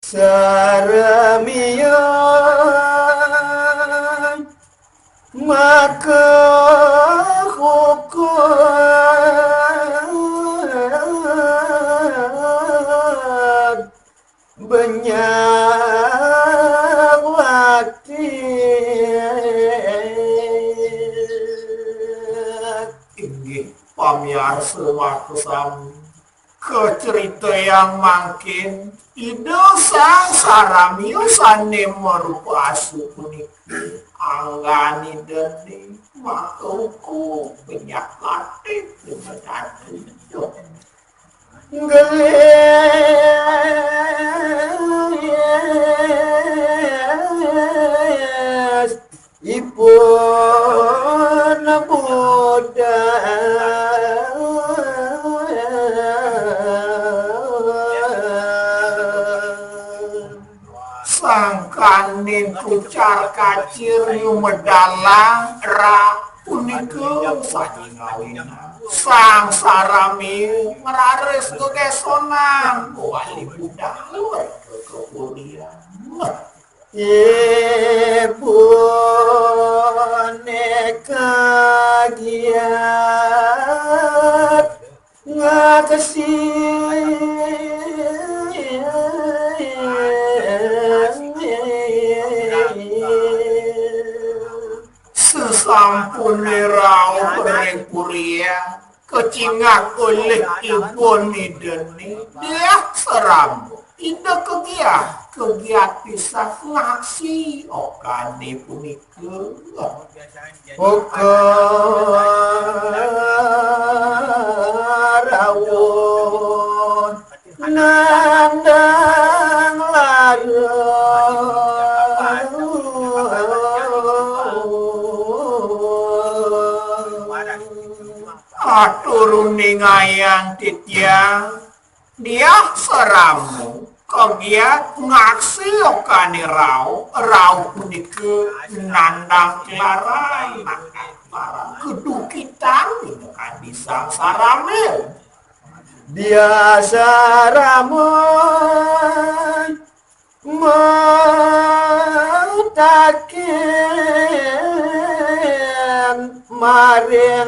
Saramian maka hukum banyak waktu inggih pamirsa waktu ke cerita yang makin ide sang saramiyo sane merupa asu puniki anggani deni makauku banyak latih dengan geles ipun Buddha sangkanin kucar kacir medalang ra punika sang sarami meraris kegesonan wali Buddha luar kemudian ibu nekagiat sesampun rau perempuria kecingak oleh ibu nideni dia seram ida kegiat bisa ngaksi okane punike rawon nandang aturun ngayang titya dia seramu kegiat ngaksi okane rau punike nandang kelaran kedukitan kan bisa sarame biasa ramai mataken maring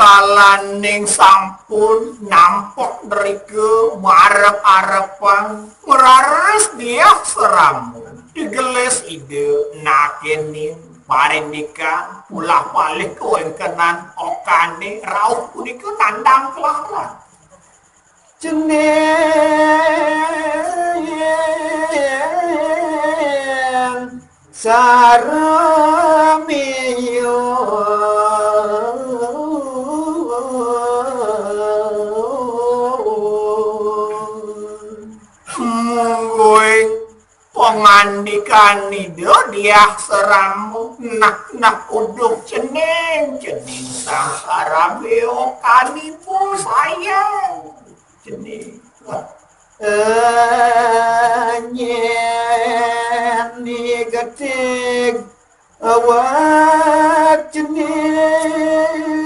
rikalan ning sampun nampok derike marep-arepan merares dia seramu digeles ide nakenin parindika ulah balik kewenkenan okane rauh punika tandang kelaran jeneng saramiyo pengandikan dia seramu nak uduk jeneng sang sarabeo kanipu sayang jeneng nyen ni getik awak jeneng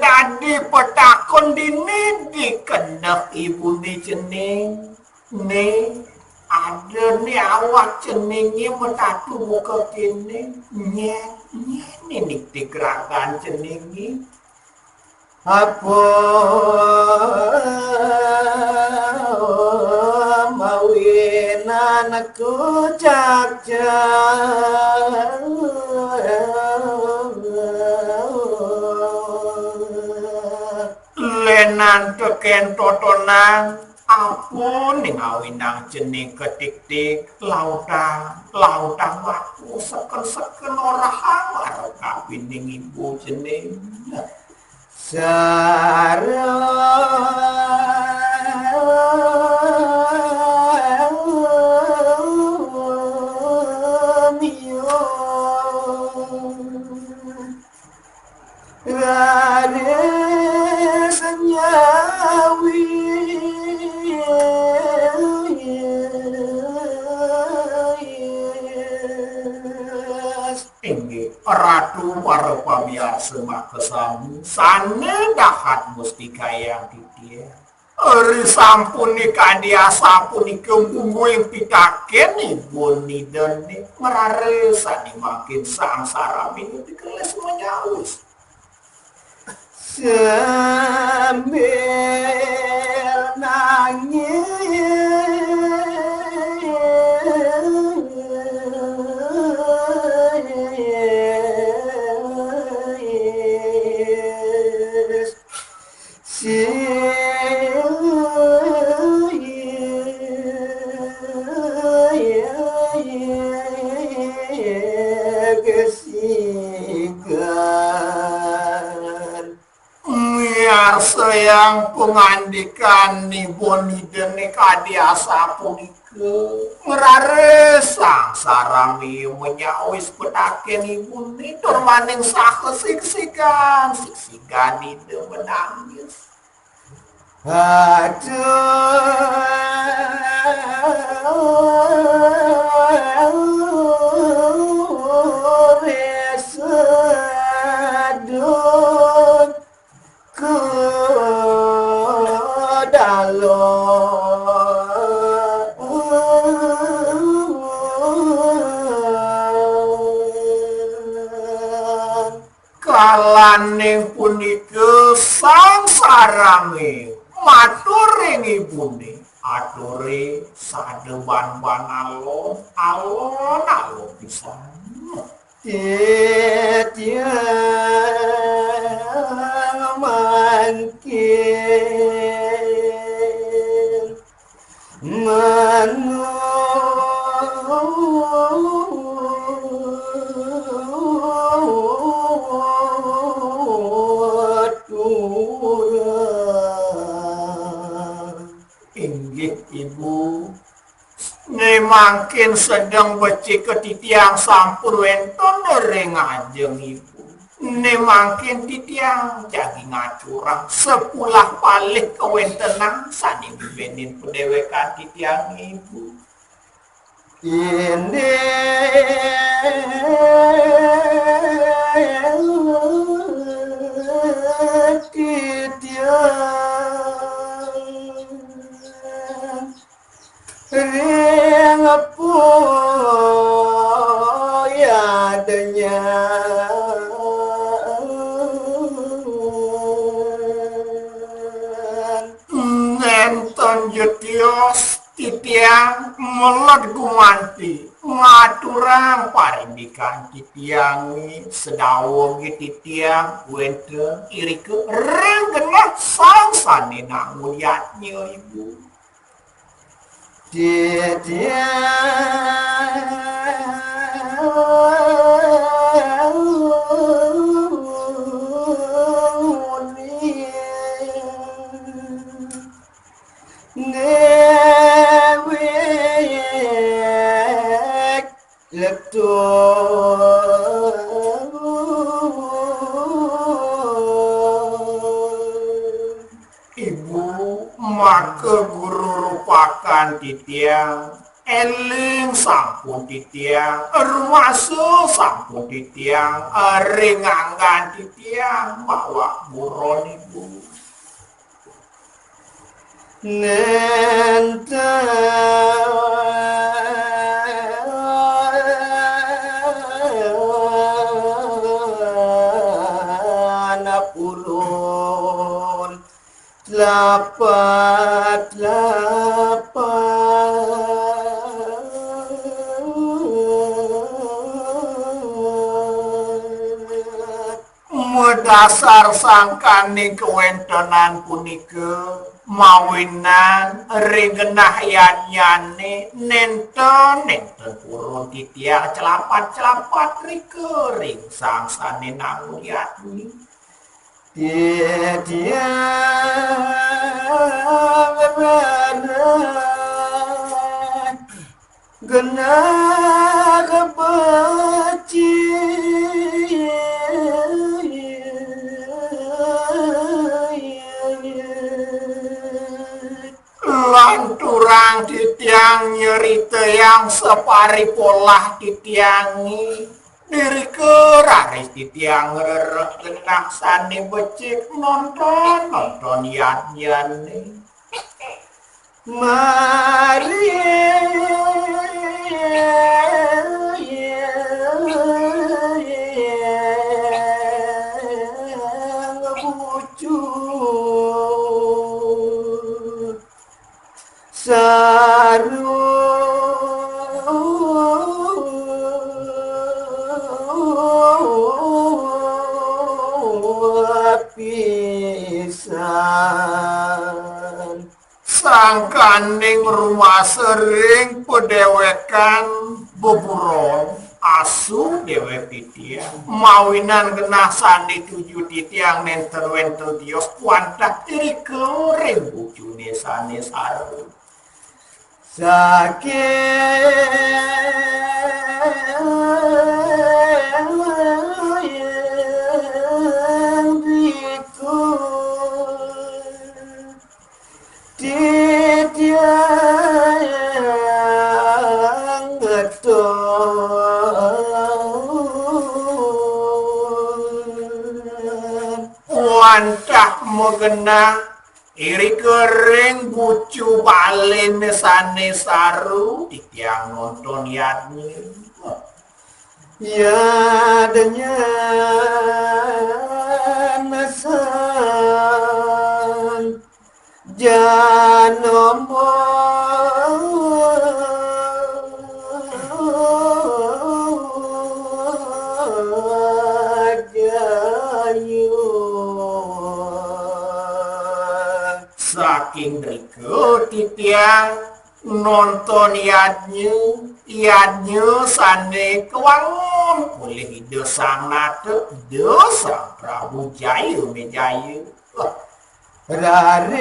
tadi petakon dini dikendak ibu ni jeneng ni ada ni awak jenengnya metatu muka kini nyet ini digerakan jenengi apa mawin anakku cakjang lenan teken totonan ampun ning awinang jeneng ketik-tik lautang waktu seken ora hamar kapining ibu jeneng Ratu para pamiarsa makesamu sana dahat mustika yang titia. Eri sampun kadia sampun kembungguing pitaken ibu ni deni meraresa ni makin sangsara minuti keles menyaus. Sambil nangis kesigan Miar sayang pengandikan ni boni dene kadiasa punike ngeraresa sarami menyawis petaken ibu ni turmaning sake siksikan ide menangis. Aduh, resadun ke dalam Kalaning punike sangsarame maturing ibune aturi sadeban-ban alon pisan. Tiada mungkin Inggih ibu Ni mangkin sedang beci ketitiang sampur wenton ring ajeng ibu. Ni mangkin titiang jagi ngacurang sepulah palih kewentenang sani bibenin pedewekan titiang ibu. ini titiang adanya Nenten jetios titiang melot gumanti ngaturang parindikan titiang sedawong titiang wente irike renggenah sangsane nang muliatnya ibu. Ibu maka guru rupakan titiang eling sampun titiang rumaso sampun titiang ringanggan titiang bawa buron ibu Lapat Medasar sangkane kewentenan punike mawinan ringgenah yanyane nenten purun titiang celapat rike ring sangsane nang yatni. dia berat genah kepeci lanturang titiang nyerita yang separi polah titiangi diri keraris titiang genah sani becik nonton yan nih. Mari ngebucut saru pisan Sangkaning rumah sering pedewekan beburon asu dewe titiang mawinan genah sandi 7 titiang nenter wenter tios kuantak diri kering bujune sane saru wantah megena iri kering bucu balen sane saru titiang nonton yadnya ya adanya nasan janomo saking rike titiang nonton yadnya sane kewangun oleh ide sang nate ide sang Prabu Jaya Mejaya rares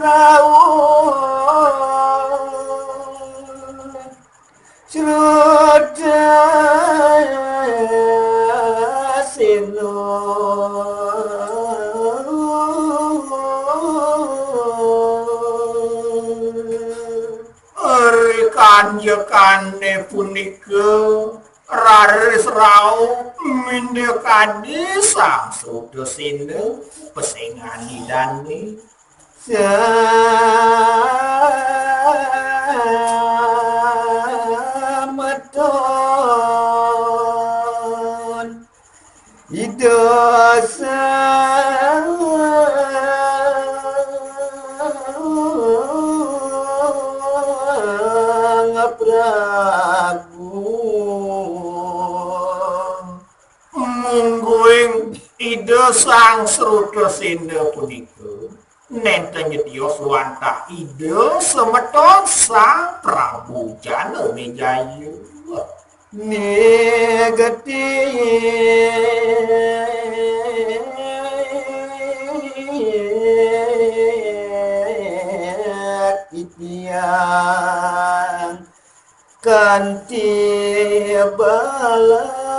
rawon Sroda seno kanjekane punika raris rau mindekani sang Sudasena pesengani dani samaton idosa Prabu mungguing ide sang Srudasena punika nenten nyetios wantah ide semeton sang Prabu Jana Mejaya negati titiang kanti balan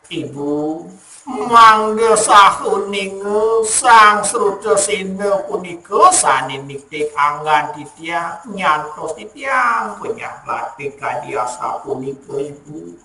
ibu mangga sahuning sang Srudasena punika sane niktik anggan titiang nyantos titiang penyah latih kadiasa punika ibu